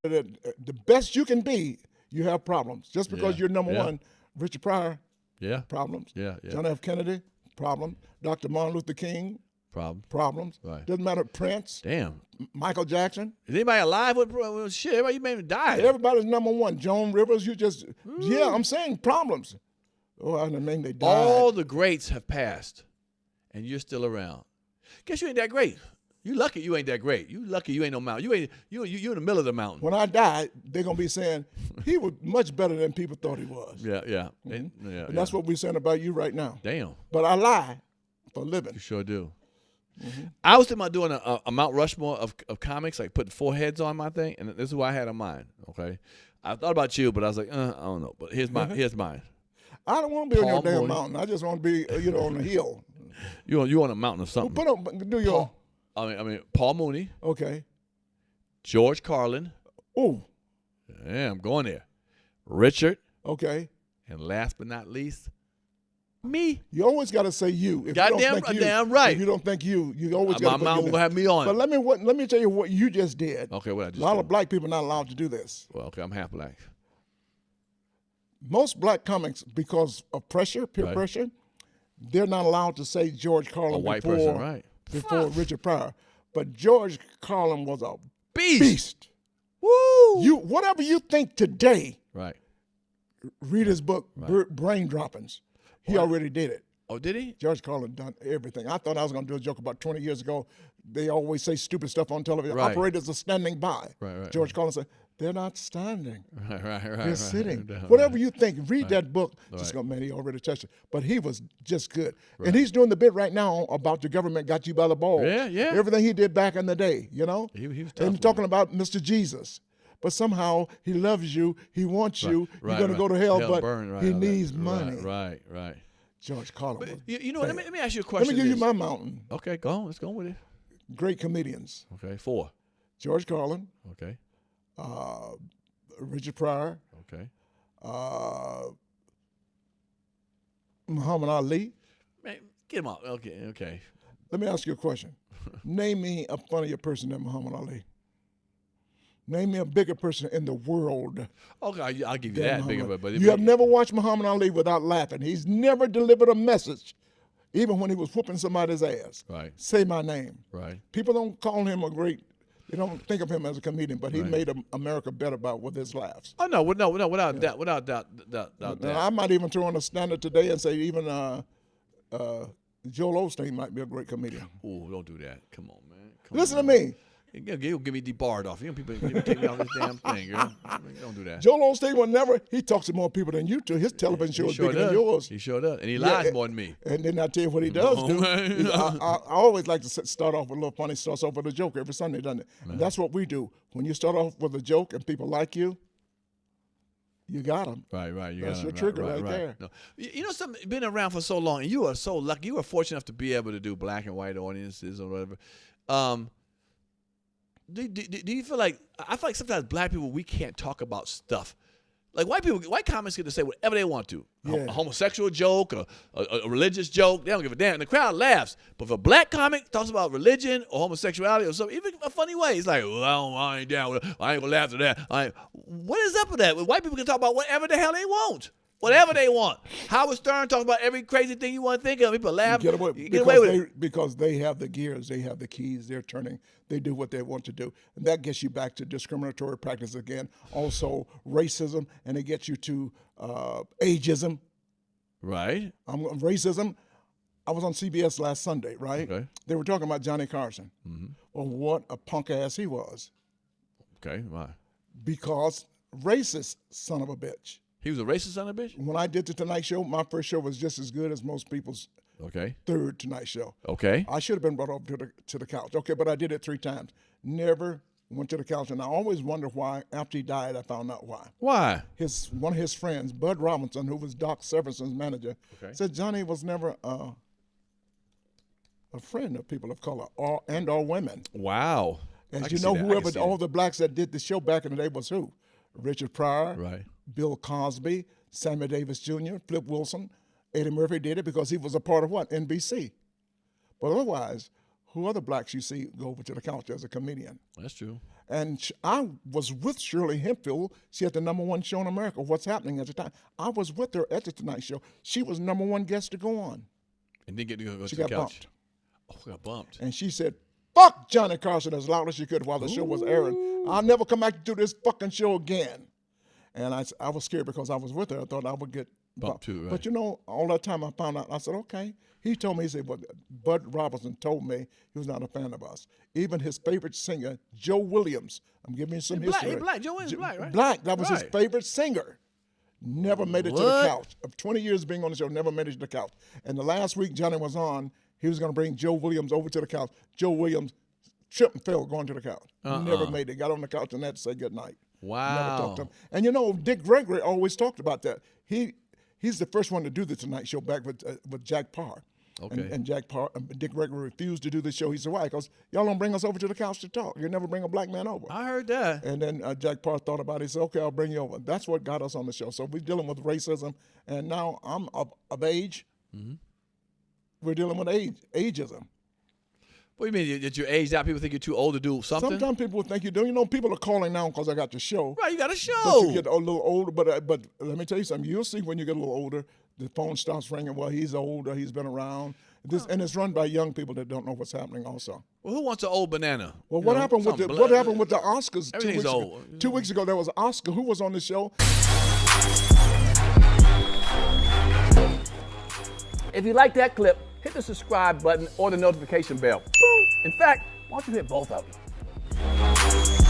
the best you can be, you have problems. Just because you're number one, Richard Pryor, problems. John F. Kennedy, problem. Dr. Martin Luther King, problems. Right. Doesn't matter. Prince. Damn. Michael Jackson. Is anybody alive with shit? Everybody made him die. Everybody's number one. Joan Rivers, I'm saying problems. Oh, I mean they died. All the greats have passed, and you're still around. Guess you ain't that great. You lucky you ain't that great. You lucky you ain't no mountain. You in the middle of the mountain. When I die, they're gonna be saying he was much better than people thought he was. Yeah. And that's what we're saying about you right now. Damn. But I lie for a living. You sure do. I was thinking about doing a Mount Rushmore of comics, like putting 4 heads on my thing, and this is what I had in mind. Okay, I thought about you, but I was like, I don't know. But here's mine. I don't want to be on your damn Mooney. mountain. I just want to be, on the hill. You on a mountain or something? Well, do your. I mean, Paul Mooney. Okay. George Carlin. Oh. Yeah, I'm going there. Richard. Okay. And last but not least, me. You always got to say you. If Damn right. If you don't think you always got to. My mom will have me on. But let me tell you what you just did. Okay, what I just did. A lot did. of black people are not allowed to do this. Well, okay, I'm half black. Most black comics, because of peer pressure, they're not allowed to say George Carlin A white person, right? Before Richard Pryor. But George Carlin was a beast. Woo! Whatever you think today, right? Read his book, Brain Droppings. He already did it. Oh, did he? George Carlin done everything. I thought I was going to do a joke about 20 years ago. They always say stupid stuff on television. Right. Operators are standing by. Right. George Carlin said, they're not standing. Right. They're sitting. Whatever you think, read that book. Man, he already touched it. But he was just good. And he's doing the bit right now about the government got you by the balls. Yeah. Everything he did back in the day, He was tough. And talking about Mr. Jesus. But somehow he loves you. He wants you. You're going to go to hell, but he needs money. Right. George Carlin. You know what? Let me ask you a question. Let me give you my mountain. Okay, go on. Let's go with it. Great comedians. Okay, 4. George Carlin. Okay. Richard Pryor. Okay. Muhammad Ali. Man, get him out. Okay. Let me ask you a question. Name me a funnier person than Muhammad Ali. Name me a bigger person in the world. Okay, I'll give you that. Bigger, but you have never watched Muhammad Ali without laughing. He's never delivered a message, even when he was whooping somebody's ass. Right. Say my name. Right. People don't call him they don't think of him as a comedian, but he made America better with his laughs. Oh, no, without doubt. I might even throw on a standard today and say even Joel Osteen might be a great comedian. Oh, don't do that. Come on, man. Listen to me. You'll get me debarred off. People take me off this damn thing, girl. Don't do that. Joel Osteen he talks to more people than you do. His television show is bigger than yours. He sure does. And he lies more than me. And then I tell you what he does do. I always like to start off with a little funny, starts off with a joke every Sunday, doesn't it? And that's what we do. When you start off with a joke and people like you, you got them. Right. That's your trigger right there. No. You know something, been around for so long, and you are so lucky. You are fortunate enough to be able to do black and white audiences or whatever. Do you feel like, I feel like sometimes black people, we can't talk about stuff. Like white comics get to say whatever they want to. A homosexual joke, a religious joke, they don't give a damn. And the crowd laughs. But if a black comic talks about religion or homosexuality or something, even a funny way, it's like, well, I ain't down with it. I ain't gonna laugh at that. What is up with that? White people can talk about whatever the hell they want. Whatever they want. Howard Stern talks about every crazy thing you want to think of. People laugh. Get away with it. Because they have the gears, they have the keys, they're turning, they do what they want to do. And that gets you back to discriminatory practice again. Also racism, and it gets you to ageism. Right. Racism. I was on CBS last Sunday, right? Okay. They were talking about Johnny Carson. Mm-hmm. Well, what a punk ass he was. Okay, why? Because racist son of a bitch. He was a racist son of a bitch? When I did the Tonight Show, my first show was just as good as most people's third Tonight Show. Okay. I should have been brought up to the couch. Okay, but I did it 3 times. Never went to the couch. And I always wondered why. After he died, I found out why. Why? One of his friends, Bud Robinson, who was Doc Severson's manager, said Johnny was never a friend of people of color or women. Wow. As you know, all the blacks that did the show back in the day was who? Richard Pryor, Bill Cosby, Sammy Davis Jr., Flip Wilson. Eddie Murphy did it because he was a part of what? NBC. But otherwise, who other blacks you see go over to the couch as a comedian. That's true. And I was with Shirley Hemphill. She had the #1 show in America, What's Happening at the time. I was with her at the Tonight Show. She was #1 guest to go on. And didn't get to go She to the got couch. bumped. Oh, got bumped. And she said, fuck Johnny Carson as loud as she could while the show was airing. I'll never come back to do this fucking show again. And I was scared because I was with her. I thought I would get bumped too, right. But you know, all that time I found out, I said, okay. He told me, he said, well, Bud Robinson told me he was not a fan of us. Even his favorite singer, Joe Williams, I'm giving you some history. Black. Joe Williams, black, right? Black, that was his Right. favorite singer. Never made it to the couch. Of 20 years being on the show, never made it to the couch. And the last week Johnny was on, he was going to bring Joe Williams over to the couch. Joe Williams tripped and fell going to the couch. Never made it. Got on the couch and had to say goodnight. Wow. Never talked to him. And you know, Dick Gregory always talked about that. He's the first one to do the Tonight Show back with Jack Parr. Okay. And Dick Gregory refused to do the show. He said, why? Because y'all don't bring us over to the couch to talk. You never bring a black man over. I heard that. And then Jack Parr thought about it. He said, okay, I'll bring you over. That's what got us on the show. So we're dealing with racism. And now I'm of age. Mm-hmm. We're dealing with ageism. What do you mean? That you're aged out? People think you're too old to do something? Sometimes people think you do. You know, people are calling now because I got the show. Right, you got a show. But you get a little older. But let me tell you something. You'll see when you get a little older, the phone starts ringing. Well, he's older. He's been around. And it's run by young people that don't know what's happening also. Well, who wants an old banana? Well, what happened with the Oscars? Everything's 2 weeks old. ago? 2 weeks ago, there was an Oscar. Who was on the show? If you like that clip, hit the subscribe button or the notification bell. In fact, why don't you hit both of them?